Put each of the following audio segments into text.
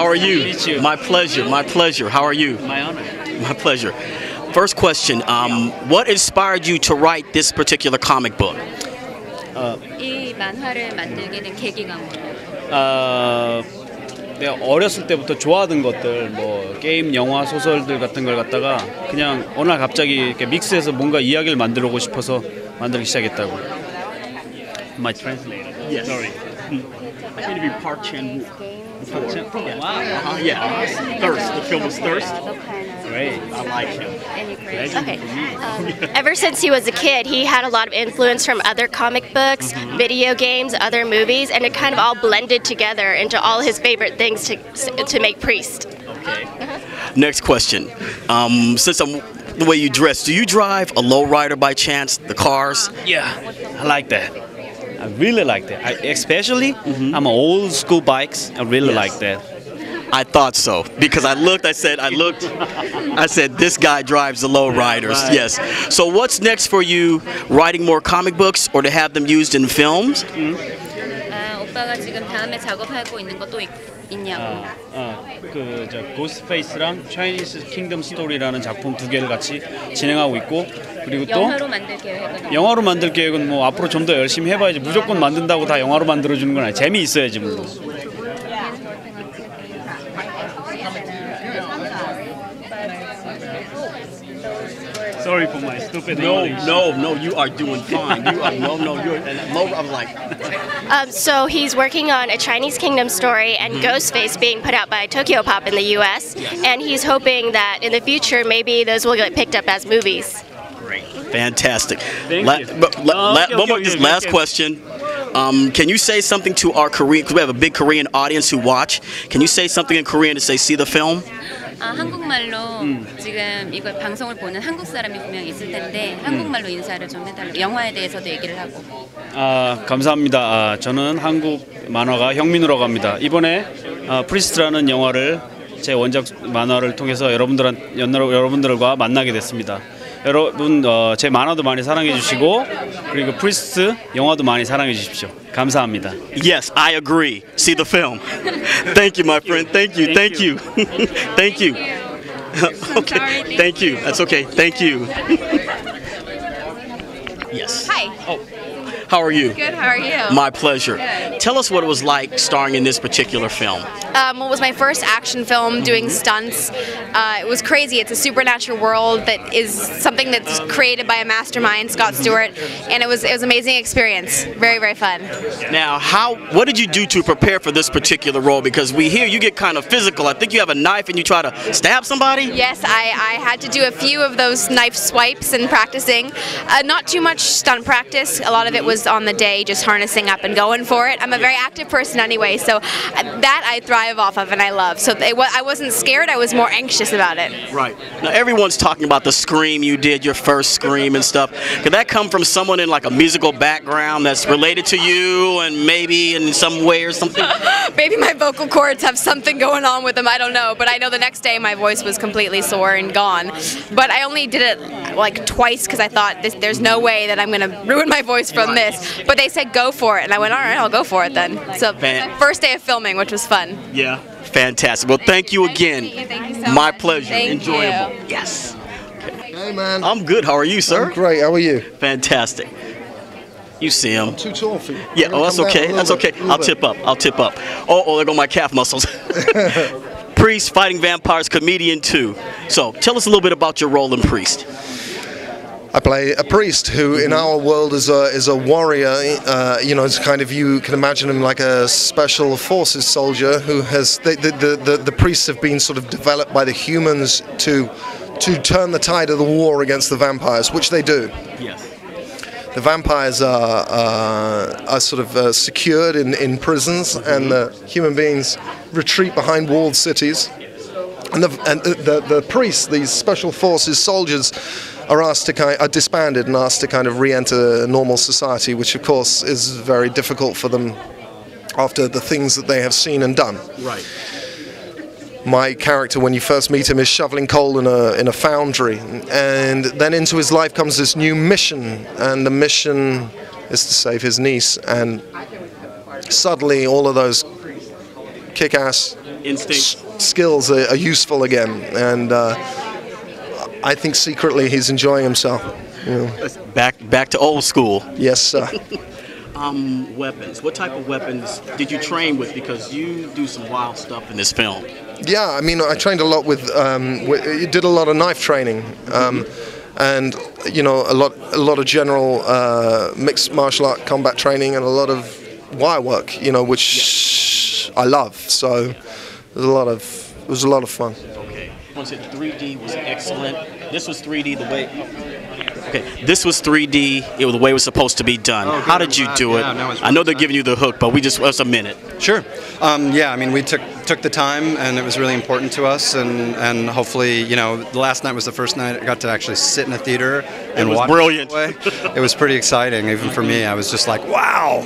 How are you? Meet you. My pleasure. My pleasure. How are you? My honor. My pleasure. First question. What inspired you to write this particular comic book? 이 만화를 만들게 된 계기가 뭐예요? 내가 어렸을 때부터 좋아하던 것들, 뭐 게임, 영화, 소설들 같은 걸 갖다가 그냥 어느 날 갑자기 이렇게 믹스해서 뭔가 이야기를 만들고 싶어서 만들기 시작했다고. My translator. Yes. Sorry. I need to be Park Chan-wook. Wow. Yeah. Thirst. The film was Thirst. Great. I like him. Okay. Ever since he was a kid, he had a lot of influence from other comic books, video games, other movies, and it kind of all blended together into all his favorite things to make Priest. Okay. Next question. Since I'm the way you dress, do you drive a lowrider by chance? The cars? Yeah, I like that. I really like that. Especially, I'm old school bikes. I really like that. I thought so because I said this guy drives the lowriders. Right. Yes. So what's next for you? Writing more comic books or to have them used in films? 오빠가 지금 다음에 작업하고 있는 것도 있냐고. 그저 고스트페이스랑 차이니스 킹덤 스토리라는 작품 두 개를 같이 진행하고 있고 그리고 또 영화로 만들 계획은 영화로 만들 계획은 뭐 앞으로 좀 더 열심히 해봐야지 무조건 만든다고 다 영화로 만들어 주는 건 아니야. 재미 있어야지 물론. Sorry for my stupid English. No, you are doing fine. You're I'm like. So he's working on a Chinese Kingdom story and Ghostface being put out by Tokyo Pop in the U.S. And he's hoping that in the future maybe those will get picked up as movies. Great. Fantastic. Thank you. Last question. Can you say something to our Korean, because we have a big Korean audience who watch. Can you say something in Korean to say, see the film? 한국말로 지금 이걸 방송을 보는 한국 사람이 분명 있을 텐데 한국말로 인사를 좀 해달라고. 영화에 대해서도 얘기를 하고. 감사합니다. 저는 한국 만화가 형민우라고 합니다. 이번에 프리스트라는 영화를 제 원작 만화를 통해서 여러분들과 만나게 됐습니다. 여러분 제 만화도 많이 사랑해 주시고 그리고 프리스트 영화도 많이 사랑해 주십시오. 감사합니다. Yes, I agree. See the film. Thank you, my friend. Thank you. Thank you. Thank you. Okay. Thank you. That's okay. Thank you. Yes. Hi. Oh. How are you? Good, how are you? My pleasure. Tell us what it was like starring in this particular film. Well, it was my first action film doing stunts. It was crazy. It's a supernatural world that is something that's created by a mastermind, Scott Stewart, and it was an amazing experience. Very, very fun. Now, what did you do to prepare for this particular role? Because we hear you get kind of physical. I think you have a knife and you try to stab somebody? Yes, I had to do a few of those knife swipes and practicing. Not too much stunt practice. A lot of it was on the day, just harnessing up and going for it. I'm a very active person anyway, so that I thrive off of and I love. So I wasn't scared, I was more anxious about it. Right. Now everyone's talking about the scream you did, your first scream and stuff. Could that come from someone in like a musical background that's related to you and maybe in some way or something? Maybe my vocal cords have something going on with them, I don't know. But I know the next day my voice was completely sore and gone. But I only did it like twice because I thought there's no way that I'm going to ruin my voice from this. But they said go for it, and I went, all right, I'll go for it then. So first day of filming, which was fun. Yeah. Fantastic. Well, thank you again. Thank you so My much. pleasure. Thank Enjoyable. you. Yes. Hey man. I'm good. How are you, sir? I'm great. How are you? Fantastic. You see him. Too tall for you. Yeah, oh, that's okay. That's okay. I'll tip up. I'll tip up. Oh, there go my calf muscles. Priest, Fighting Vampires, comedian too. So, tell us a little bit about your role in Priest. I play a priest who, in our world, is a warrior. You know, it's kind of, you can imagine him like a special forces soldier who has the priests have been sort of developed by the humans to turn the tide of the war against the vampires, which they do. Yes. The vampires are sort of secured in prisons, and the human beings retreat behind walled cities. And the priests, these special forces soldiers, are disbanded and asked to kind of re-enter normal society, which of course is very difficult for them after the things that they have seen and done. Right. My character, when you first meet him, is shoveling coal in a foundry, and then into his life comes this new mission, and the mission is to save his niece. And suddenly, all of those kick-ass instinct skills are useful again, and I think secretly he's enjoying himself. You know. back to old school. Yes, sir. Weapons. What type of weapons did you train with? Because you do some wild stuff in this film. Yeah, I mean, I trained a lot with did a lot of knife training, and you know, a lot of general mixed martial art combat training, and a lot of wire work. You know, which I love. So it was a lot of fun. Okay. Once it 3D was excellent. This was 3D the way. Okay, this was 3D. It was the way it was supposed to be done. Oh, How did you do it? Yeah, no, I know they're giving you the hook, but us a minute. Sure. Yeah, I mean, we took the time, and it was really important to us, and hopefully, you know, the last night was the first night I got to actually sit in a theater and watch. Brilliant. It was pretty exciting, even for me. I was just like, wow,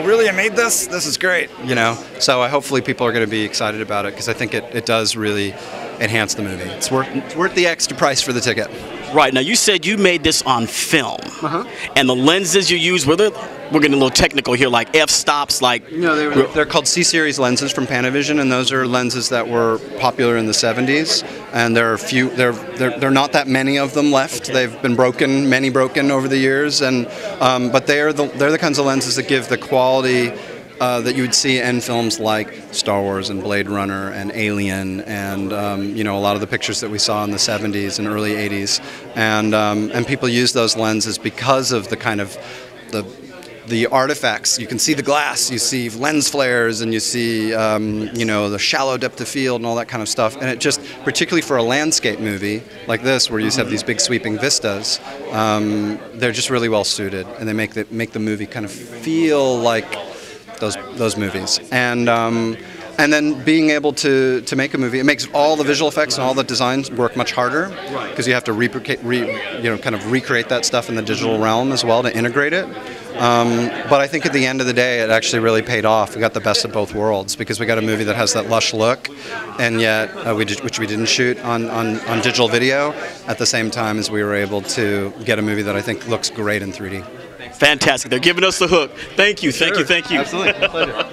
really, I made this? This is great, you know. So hopefully people are going to be excited about it, because I think it does really enhance the movie. It's worth the extra price for the ticket. Right, now you said you made this on film, and the lenses you used, we're getting a little technical here, like f-stops, like... No, they're called C-series lenses from Panavision, and those are lenses that were popular in the 70s, and there are there are not that many of them left. Okay. They've been many broken over the years, and but they're the kinds of lenses that give the quality that you would see in films like Star Wars and Blade Runner and Alien, and you know, a lot of the pictures that we saw in the 70s and early 80s, and people use those lenses because of the kind of the artifacts. You can see the glass, you see lens flares, and you see you know, the shallow depth of field and all that kind of stuff. And it just, particularly for a landscape movie like this, where you have these big sweeping vistas, they're just really well suited, and they make the movie kind of feel like those movies, and then being able to make a movie, it makes all the visual effects and all the designs work much harder, because you have to kind of recreate that stuff in the digital realm as well to integrate it. But I think at the end of the day, it actually really paid off. We got the best of both worlds, because we got a movie that has that lush look, and yet which we didn't shoot on digital video, at the same time as we were able to get a movie that I think looks great in 3D. Fantastic. They're giving us the hook. Thank you. Thank you. Absolutely. My pleasure.